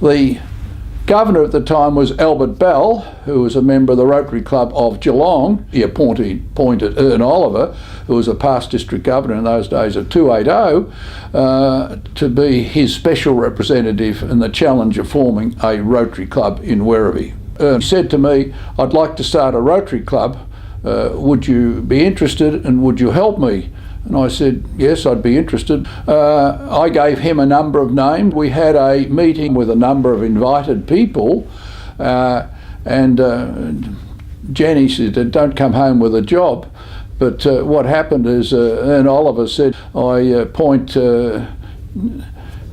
The governor at the time was Albert Bell, who was a member of the Rotary Club of Geelong. He appointed Ern Oliver, who was a past district governor in those days of 280, to be his special representative in the challenge of forming a Rotary Club in Werribee. Ern said to me, "I'd like to start a Rotary Club. Would you be interested and would you help me?" And I said, yes, I'd be interested. I gave him a number of names. We had a meeting with a number of invited people, and Jenny said, don't come home with a job. But what happened is Ern Oliver said, I appoint Jim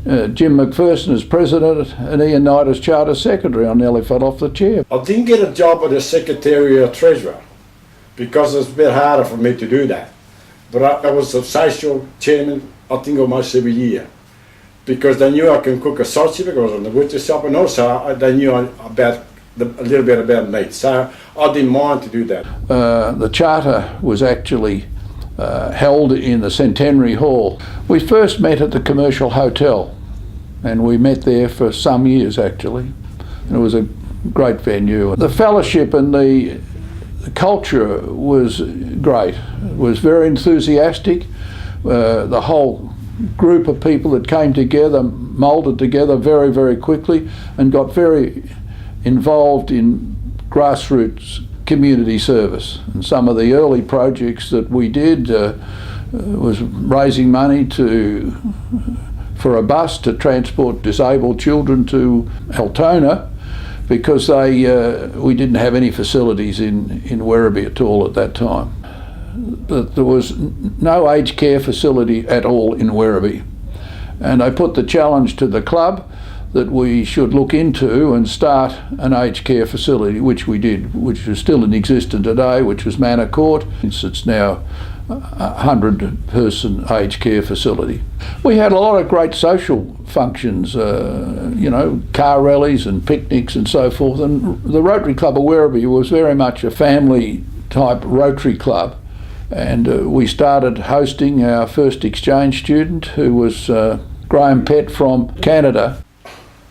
McPherson as president and Ian Knight as charter secretary. I nearly fell off the chair. I didn't get a job as a secretary or treasurer because it's a bit harder for me to do that. But I was a social chairman, I think, almost every year, because they knew I can cook a sausage because I was in the butcher shop, and also they knew about a little bit about meat, so I didn't mind to do that. The charter was actually held in the Centenary Hall. We first met at the Commercial Hotel, and we met there for some years actually, and it was a great venue. The fellowship and the culture was great. It was very enthusiastic. The whole group of people that came together moulded together very, very quickly and got very involved in grassroots community service. And some of the early projects that we did was raising money for a bus to transport disabled children to Altona, because we didn't have any facilities in Werribee at all at that time. But there was no aged care facility at all in Werribee. And I put the challenge to the club that we should look into and start an aged care facility, which we did, which is still in existence today, which was Manor Court. It's now a 100-person aged care facility. We had a lot of great social functions, car rallies and picnics and so forth, and the Rotary Club of Werribee was very much a family type Rotary Club, and we started hosting our first exchange student, who was Graham Pett from Canada.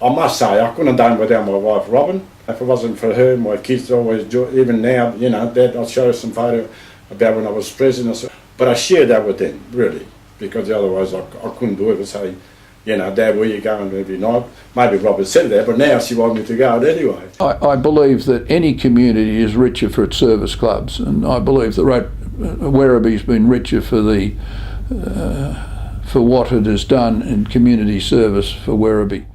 I must say, I couldn't have done without my wife Robin. If it wasn't for her, my kids always do, even now, Dad, I'll show you some photo about when I was president, but I shared that with them, really, because otherwise I couldn't do it. I'd say, Dad, where you going every night? Maybe Robert said that, but now she wanted me to go out anyway. I believe that any community is richer for its service clubs, and I believe that Werribee's been richer for what it has done in community service for Werribee.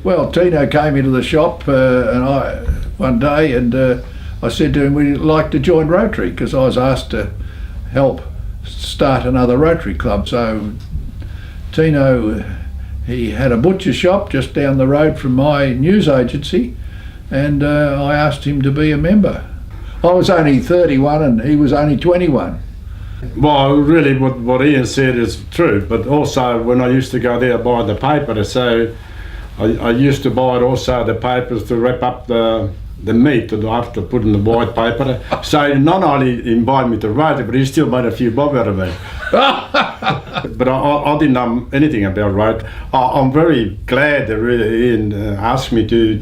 Well, Tino came into the shop one day, and I said to him, would you like to join Rotary? Because I was asked to help start another Rotary Club. So Tino, he had a butcher shop just down the road from my news agency, and I asked him to be a member. I was only 31 and he was only 21. Well, really what Ian said is true, but also when I used to go there buy the paper, so I used to buy also the papers to wrap up the meat that I have to put in the white paper. So not only invited me to Rotary, but he still made a few bob out of me. But I didn't know anything about Rotary. I'm very glad that really Ian asked me to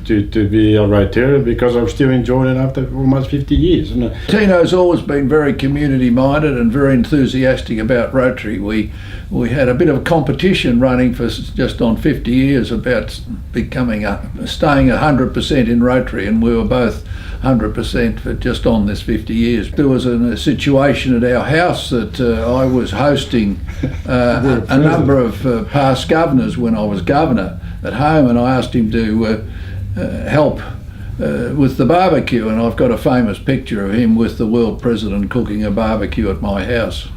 be a Rotarian, because I'm still enjoying it after almost 50 years. Isn't it? Tino's always been very community minded and very enthusiastic about Rotary. We had a bit of a competition running for just on 50 years about staying 100% in Rotary, and we were both 100% for just on this 50 years. There was a situation at our house that I was hosting a number of past governors when I was governor at home, and I asked him to help with the barbecue, and I've got a famous picture of him with the world president cooking a barbecue at my house.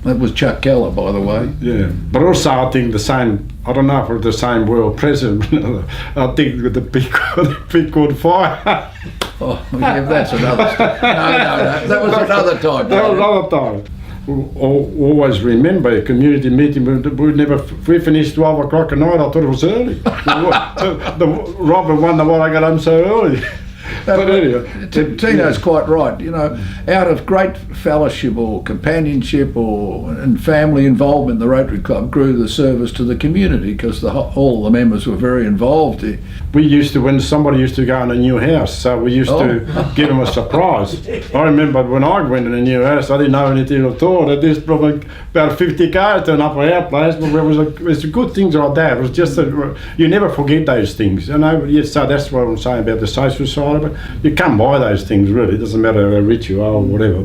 That was Chuck Keller, by the way. Yeah, but also I think the same, I don't know if it's the same world president, I think with the big good fire. Oh, yeah, that's another story. No, that was another time. That was another time. Always remember a community meeting, we finished 12 o'clock at night. I thought it was early. Robert wondered why I got home so early. But anyway, Tino's quite right. You know, out of great fellowship or companionship and family involvement, the Rotary Club grew the service to the community because all the members were very involved. we used to, when somebody used to go in a new house, so we used to give them a surprise. I remember when I went in a new house, I didn't know anything at all. There's probably about 50 cars turn up at our place, but it was good things like that. It was just you never forget those things. You know, so that's what I'm saying about the social side of it. You can't buy those things really. It doesn't matter how rich you are or whatever.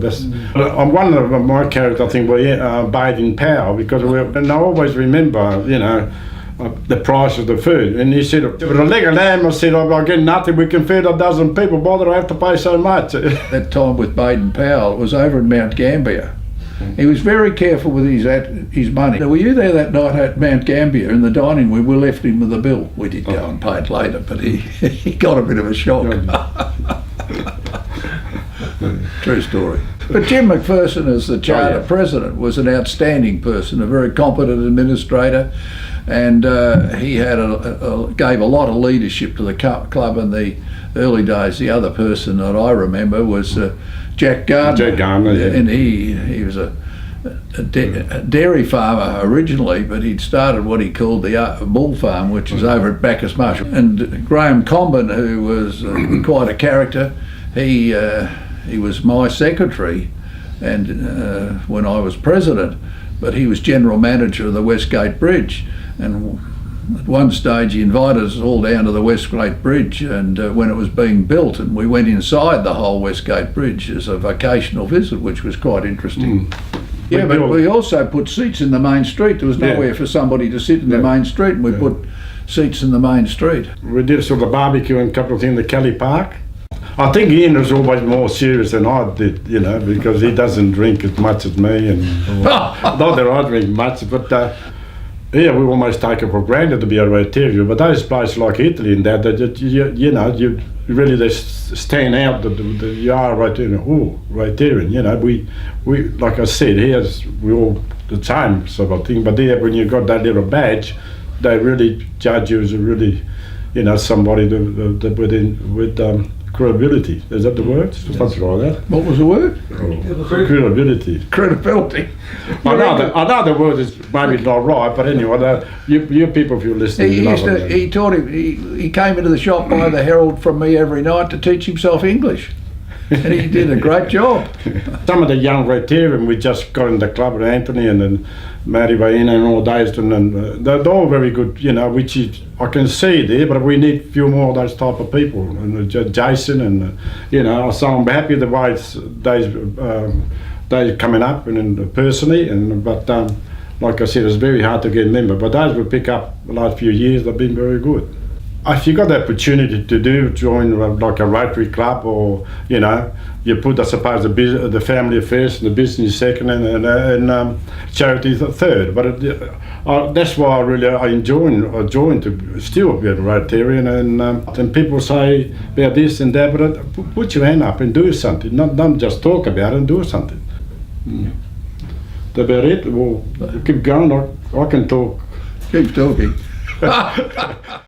I'm one of my characters. I think we're bathed in power because and I always remember, you know, the price of the food. And he said, with a leg of lamb, I said, I get nothing, we can feed a dozen people, why do I have to pay so much? That time with Baden Powell, it was over in Mount Gambier. He was very careful with his money. Now, were you there that night at Mount Gambier in the dining room? We left him with a bill. We did go and pay it later, but he got a bit of a shock. True story. But Jim McPherson, as the charter president, was an outstanding person, a very competent administrator, and he had gave a lot of leadership to the club in the early days. The other person that I remember was Jack Gardner. Jack Gardner, yeah. And he was a dairy farmer originally, but he'd started what he called the bull farm, which is over at Bacchus Marsh. And Graham Comben, who was quite a character, he was my secretary, and when I was president, but he was general manager of the Westgate Bridge. And at one stage he invited us all down to the Westgate Bridge, and when it was being built, and we went inside the whole Westgate Bridge as a vocational visit, which was quite interesting. Yeah, but we also put seats in the main street. There was nowhere for somebody to sit in the main street, and we put seats in the main street. We did sort of barbecue and a couple of things in the Kelly Park. I think Ian was always more serious than I did, you know, because he doesn't drink as much as me, and not that I drink much, but yeah, we almost take it for granted to be a Rotarian. But those places like Italy and that you know, you really they stand out that you are a Rotarian. Oh, Rotarian, you know, we like I said, here we all the same sort of thing. But there, when you got that little badge, they really judge you as a really, you know, somebody with credibility. Is that the word? Something like that. What was the word? Credibility. Credibility. I know the word is maybe not right, but anyway, you people, if you're listening, he taught him. He came into the shop by the Herald from me every night to teach himself English, and he did a great job. Some of the young Rotarian we just got in the club with Anthony and then Matty Baina and all those, and they're all very good, you know, which is, I can see there, but we need a few more of those type of people. And Jason and, you know, so I'm happy the way they're coming up and personally, but like I said, it's very hard to get a member, but those we pick up the last few years, they've been very good. If you got the opportunity to join like a Rotary club, or you know, you put, I suppose, the family first and the business second, and charity third. But that's why I enjoy to still be a Rotarian, and people say about this and that, but put your hand up and do something. Not just talk about it, and do something. That's about it. We'll keep going. I can talk. Keep talking.